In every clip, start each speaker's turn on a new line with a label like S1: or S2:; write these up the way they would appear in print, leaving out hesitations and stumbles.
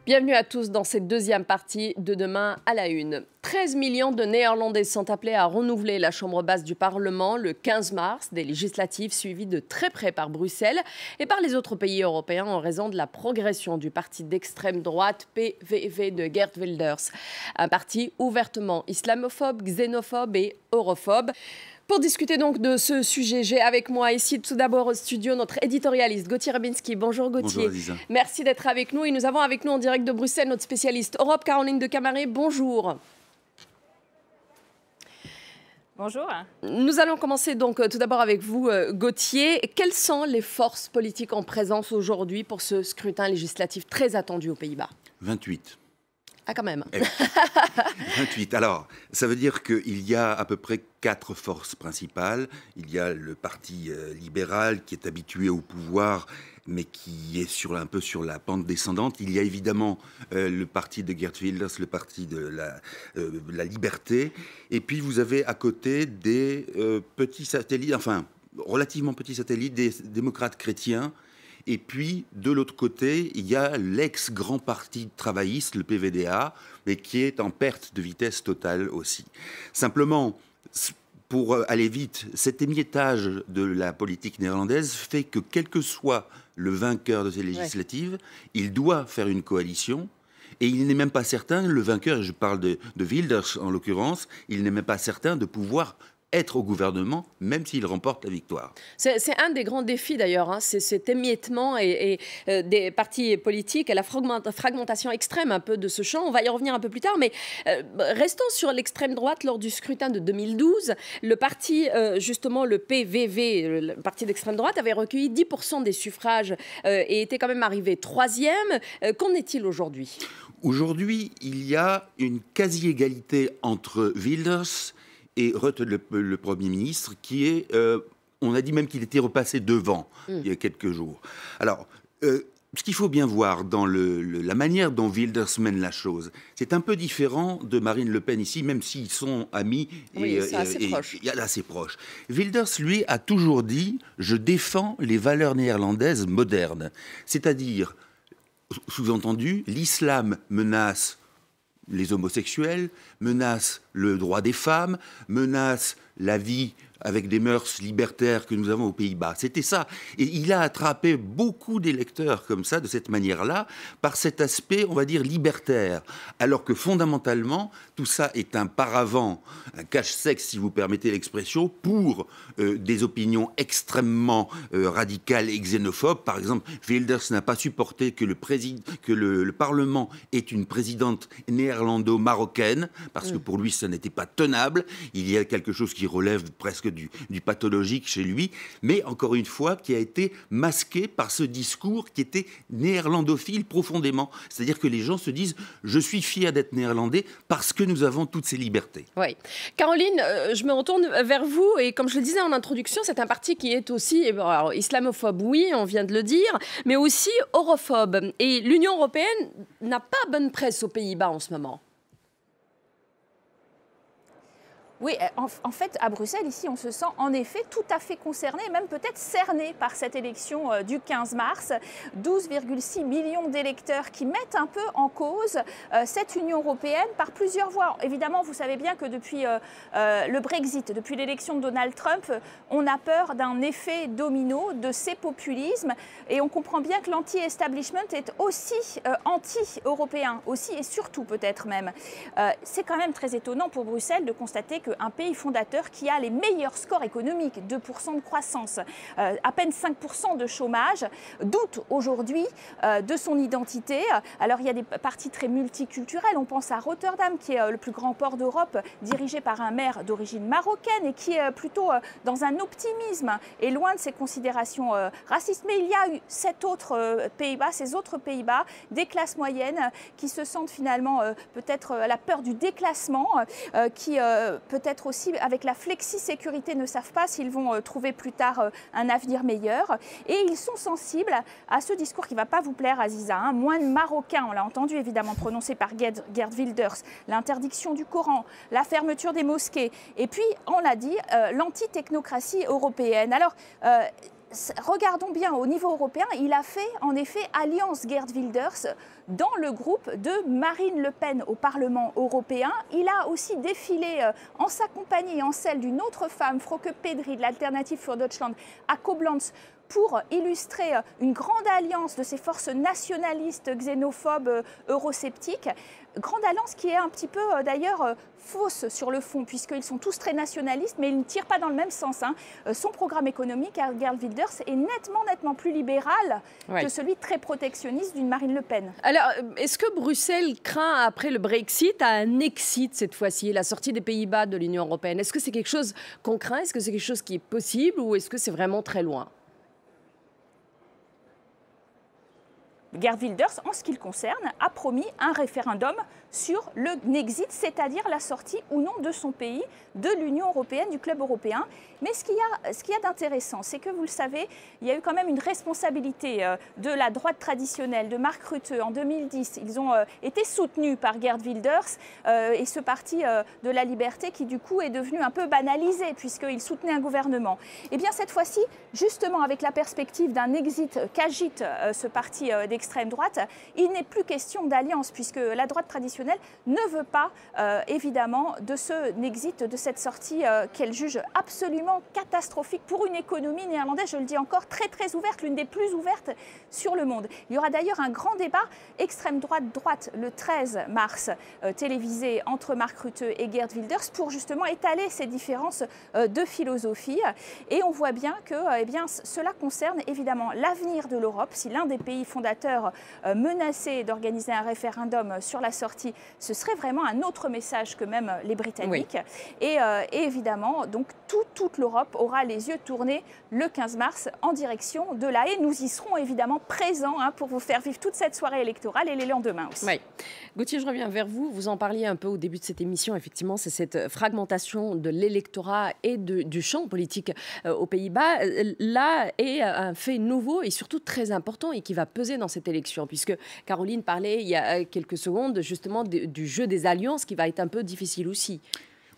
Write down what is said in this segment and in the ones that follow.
S1: Bienvenue à tous dans cette deuxième partie de Demain à la Une. 13 millions de Néerlandais sont appelés à renouveler la Chambre basse du Parlement le 15 mars, des législatives suivies de très près par Bruxelles et par les autres pays européens en raison de la progression du parti d'extrême droite PVV de Geert Wilders. Un parti ouvertement islamophobe, xénophobe et europhobe. Pour discuter donc de ce sujet, j'ai avec moi ici tout d'abord au studio notre éditorialiste Gauthier Rabinski. Bonjour Gauthier.
S2: Bonjour Aziza.
S1: Merci d'être avec nous et nous avons avec nous en direct de Bruxelles notre spécialiste Europe Caroline de Camaret. Bonjour.
S3: Bonjour.
S1: Nous allons commencer donc tout d'abord avec vous Gauthier. Quelles sont les forces politiques en présence aujourd'hui pour ce scrutin législatif très attendu aux Pays-Bas?
S2: 28.
S1: Ah, quand même.
S2: 28. Alors, ça veut dire qu'il y a à peu près 4 forces principales. Il y a le parti libéral qui est habitué au pouvoir, mais qui est un peu sur la pente descendante. Il y a évidemment le parti de Geert Wilders, le parti de la liberté. Et puis, vous avez à côté des petits satellites, enfin, relativement petits satellites, des démocrates chrétiens. Et puis, de l'autre côté, il y a l'ex-grand parti travailliste, le PVDA, mais qui est en perte de vitesse totale aussi. Simplement, pour aller vite, cet émiettage de la politique néerlandaise fait que, quel que soit le vainqueur de ces législatives, il doit faire une coalition. Et il n'est même pas certain, le vainqueur, je parle de Wilders en l'occurrence, il n'est même pas certain de pouvoir être au gouvernement, même s'il remporte la victoire.
S1: C'est un des grands défis d'ailleurs, hein, c'est cet émiettement des partis politiques et la fragmentation extrême un peu de ce champ. On va y revenir un peu plus tard, mais restons sur l'extrême droite. Lors du scrutin de 2012, le parti, justement le PVV, le parti d'extrême droite, avait recueilli 10% des suffrages et était quand même arrivé 3e. Qu'en est-il aujourd'hui?
S2: Aujourd'hui, il y a une quasi-égalité entre Wilders et Rutte, le Premier ministre, qui est, on a dit même qu'il était repassé devant il y a quelques jours. Alors, ce qu'il faut bien voir dans la manière dont Wilders mène la chose, c'est un peu différent de Marine Le Pen ici, même s'ils sont amis
S1: et
S2: assez proches. Wilders, lui, a toujours dit « je défends les valeurs néerlandaises modernes ». C'est-à-dire, sous-entendu, l'islam menace les homosexuels, menace le droit des femmes, menace la vie avec des mœurs libertaires que nous avons aux Pays-Bas. C'était ça. Et il a attrapé beaucoup d'électeurs comme ça, de cette manière-là, par cet aspect, on va dire, libertaire. Alors que fondamentalement, tout ça est un paravent, un cache-sexe, si vous permettez l'expression, pour des opinions extrêmement radicales et xénophobes. Par exemple, Wilders n'a pas supporté que le Parlement ait une présidente néerlando-marocaine, parce que pour lui, ça n'était pas tenable. Il y a quelque chose qui relève presque du pathologique chez lui, mais encore une fois, qui a été masqué par ce discours qui était néerlandophile profondément. C'est-à-dire que les gens se disent « je suis fier d'être néerlandais parce que nous avons toutes ces libertés ».
S1: Oui. Caroline, je me retourne vers vous, et comme je le disais en introduction, c'est un parti qui est aussi alors, islamophobe, oui, on vient de le dire, mais aussi europhobe. Et l'Union européenne n'a pas bonne presse aux Pays-Bas en ce moment.
S3: Oui, en fait, à Bruxelles, ici, on se sent en effet tout à fait concerné, même peut-être cerné par cette élection du 15 mars. 12,6 millions d'électeurs qui mettent un peu en cause cette Union européenne par plusieurs voies. Évidemment, vous savez bien que depuis le Brexit, depuis l'élection de Donald Trump, on a peur d'un effet domino de ces populismes et on comprend bien que l'anti-establishment est aussi anti-européen, aussi et surtout peut-être même. C'est quand même très étonnant pour Bruxelles de constater qu'un pays fondateur qui a les meilleurs scores économiques, 2% de croissance, à peine 5% de chômage, doute aujourd'hui de son identité. Alors il y a des partis très multiculturels, on pense à Rotterdam qui est le plus grand port d'Europe, dirigé par un maire d'origine marocaine et qui est plutôt dans un optimisme et loin de ses considérations racistes. Mais il y a eu ces autres Pays-Bas, des classes moyennes qui se sentent finalement peut-être la peur du déclassement, qui peut-être aussi avec la flexi-sécurité ne savent pas s'ils vont trouver plus tard un avenir meilleur. Et ils sont sensibles à ce discours qui ne va pas vous plaire, Aziza. Hein. Moins de Marocains, on l'a entendu évidemment prononcé par Geert Wilders, l'interdiction du Coran, la fermeture des mosquées. Et puis, on l'a dit, l'anti-technocratie européenne. Alors, regardons bien, au niveau européen, il a fait en effet alliance Geert Wilders dans le groupe de Marine Le Pen au Parlement européen. Il a aussi défilé en sa compagnie et en celle d'une autre femme, Frauke Pedri, de l'Alternative für Deutschland, à Koblenz, pour illustrer une grande alliance de ces forces nationalistes, xénophobes, eurosceptiques. Grande alliance qui est un petit peu d'ailleurs fausse sur le fond, puisqu'ils sont tous très nationalistes, mais ils ne tirent pas dans le même sens. Son programme économique, Geert Wilders, est nettement plus libéral que celui très protectionniste d'une Marine Le Pen.
S1: Alors, est-ce que Bruxelles craint, après le Brexit, un exit cette fois-ci, la sortie des Pays-Bas de l'Union européenne? Est-ce que c'est quelque chose qu'on craint? Est-ce que c'est quelque chose qui est possible ou est-ce que c'est vraiment très loin?
S3: Geert Wilders, en ce qui le concerne, a promis un référendum sur le Nexit, c'est-à-dire la sortie ou non de son pays de l'Union européenne, du club européen. Mais ce qu'il y a d'intéressant, c'est que vous le savez, il y a eu quand même une responsabilité de la droite traditionnelle, de Mark Rutte en 2010. Ils ont été soutenus par Geert Wilders et ce parti de la liberté qui du coup est devenu un peu banalisé puisqu'il soutenait un gouvernement. Et bien cette fois-ci, justement avec la perspective d'un exit qu'agite ce parti d'extrême droite, il n'est plus question d'alliance puisque la droite traditionnelle ne veut pas évidemment de ce Nexit, de cette sortie qu'elle juge absolument catastrophique pour une économie néerlandaise, je le dis encore, très ouverte, l'une des plus ouvertes sur le monde. Il y aura d'ailleurs un grand débat extrême droite le 13 mars télévisé entre Mark Rutte et Geert Wilders pour justement étaler ces différences de philosophie. Et on voit bien que cela concerne évidemment l'avenir de l'Europe. Si l'un des pays fondateurs menaçait d'organiser un référendum sur la sortie, ce serait vraiment un autre message que même les Britanniques. Oui. Et évidemment, donc toute l'Europe aura les yeux tournés le 15 mars en direction de La Haye. Nous y serons évidemment présents pour vous faire vivre toute cette soirée électorale et les lendemains aussi.
S1: Oui. Gauthier, je reviens vers vous. Vous en parliez un peu au début de cette émission. Effectivement, c'est cette fragmentation de l'électorat et du champ politique aux Pays-Bas. Là est un fait nouveau et surtout très important et qui va peser dans cette élection, puisque Caroline parlait il y a quelques secondes justement du jeu des alliances qui va être un peu difficile aussi.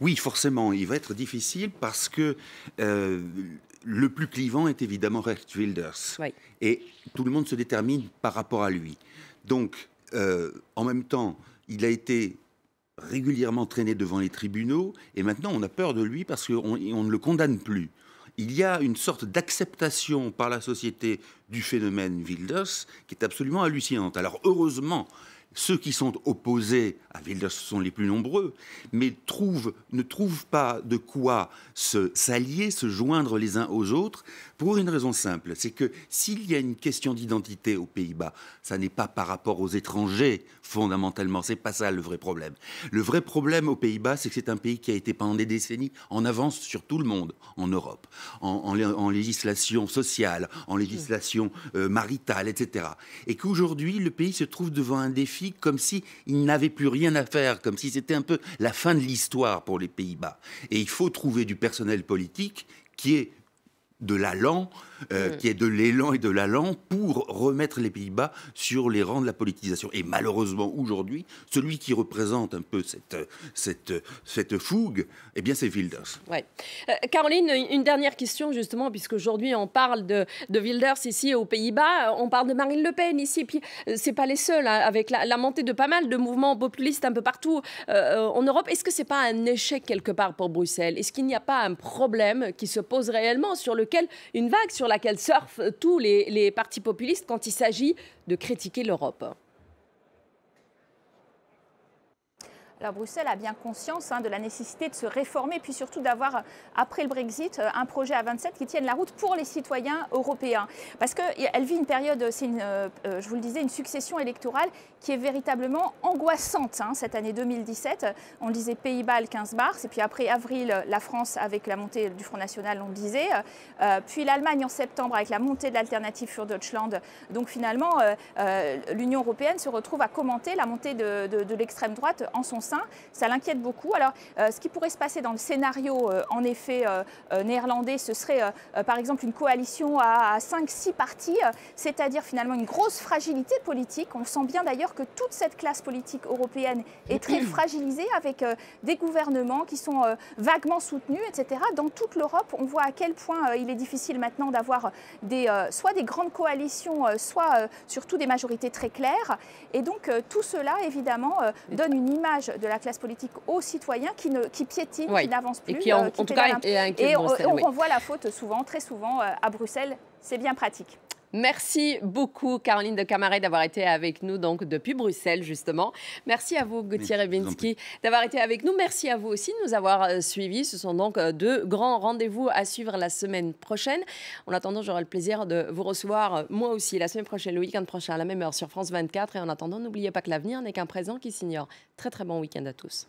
S2: Oui, forcément, il va être difficile parce que le plus clivant est évidemment Geert Wilders. Oui. Et tout le monde se détermine par rapport à lui. Donc, en même temps, il a été régulièrement traîné devant les tribunaux et maintenant on a peur de lui parce qu'on ne le condamne plus. Il y a une sorte d'acceptation par la société du phénomène Wilders qui est absolument hallucinante. Alors heureusement, ceux qui sont opposés à Wilders sont les plus nombreux, mais ne trouvent pas de quoi s'allier, se joindre les uns aux autres, pour une raison simple, c'est que s'il y a une question d'identité aux Pays-Bas, ça n'est pas par rapport aux étrangers, fondamentalement, c'est pas ça le vrai problème. Le vrai problème aux Pays-Bas, c'est que c'est un pays qui a été pendant des décennies en avance sur tout le monde en Europe, en législation sociale, en législation maritale, etc. Et qu'aujourd'hui, le pays se trouve devant un défi comme s'il n'avait plus rien à faire, comme si c'était un peu la fin de l'histoire pour les Pays-Bas. Et il faut trouver du personnel politique qui est de l'allant, qui est de l'élan et de l'allant pour remettre les Pays-Bas sur les rangs de la politisation. Et malheureusement, aujourd'hui, celui qui représente un peu cette fougue, eh bien, c'est Wilders.
S1: Ouais. Caroline, une dernière question, justement, puisqu'aujourd'hui, on parle de Wilders ici aux Pays-Bas, on parle de Marine Le Pen ici, et puis c'est pas les seuls, avec la montée de pas mal de mouvements populistes un peu partout en Europe. Est-ce que c'est pas un échec quelque part pour Bruxelles? Est-ce qu'il n'y a pas un problème qui se pose réellement sur une vague sur laquelle surfent tous les partis populistes quand il s'agit de critiquer l'Europe?
S3: Alors Bruxelles a bien conscience de la nécessité de se réformer, puis surtout d'avoir, après le Brexit, un projet à 27 qui tienne la route pour les citoyens européens. Parce qu'elle vit une période, je vous le disais, une succession électorale qui est véritablement angoissante. Cette année 2017, on le disait Pays-Bas le 15 mars, et puis après avril, la France avec la montée du Front National, on le disait, puis l'Allemagne en septembre avec la montée de l'Alternative für Deutschland. Donc finalement, l'Union européenne se retrouve à commenter la montée de l'extrême droite en son sein. sein. Ça l'inquiète beaucoup. Alors, ce qui pourrait se passer dans le scénario, en effet, néerlandais, ce serait par exemple une coalition à 5-6 partis, c'est-à-dire finalement une grosse fragilité politique. On sent bien d'ailleurs que toute cette classe politique européenne est très fragilisée, avec des gouvernements qui sont vaguement soutenus, etc. Dans toute l'Europe, on voit à quel point il est difficile maintenant d'avoir soit des grandes coalitions, soit surtout des majorités très claires. Et donc tout cela, évidemment, donne une image de la classe politique aux citoyens qui piétine, qui n'avance plus.
S1: Et qui, en tout cas, est inquiet de Bruxelles.
S3: Et on renvoie la faute souvent, très souvent, à Bruxelles. C'est bien pratique.
S1: Merci beaucoup, Caroline de Camaret, d'avoir été avec nous donc depuis Bruxelles, justement. Merci à vous, Gauthier Rybinski, d'avoir été avec nous. Merci à vous aussi de nous avoir suivis. Ce sont donc deux grands rendez-vous à suivre la semaine prochaine. En attendant, j'aurai le plaisir de vous recevoir, moi aussi, la semaine prochaine, le week-end prochain, à la même heure sur France 24. Et en attendant, n'oubliez pas que l'avenir n'est qu'un présent qui s'ignore. Très, très bon week-end à tous.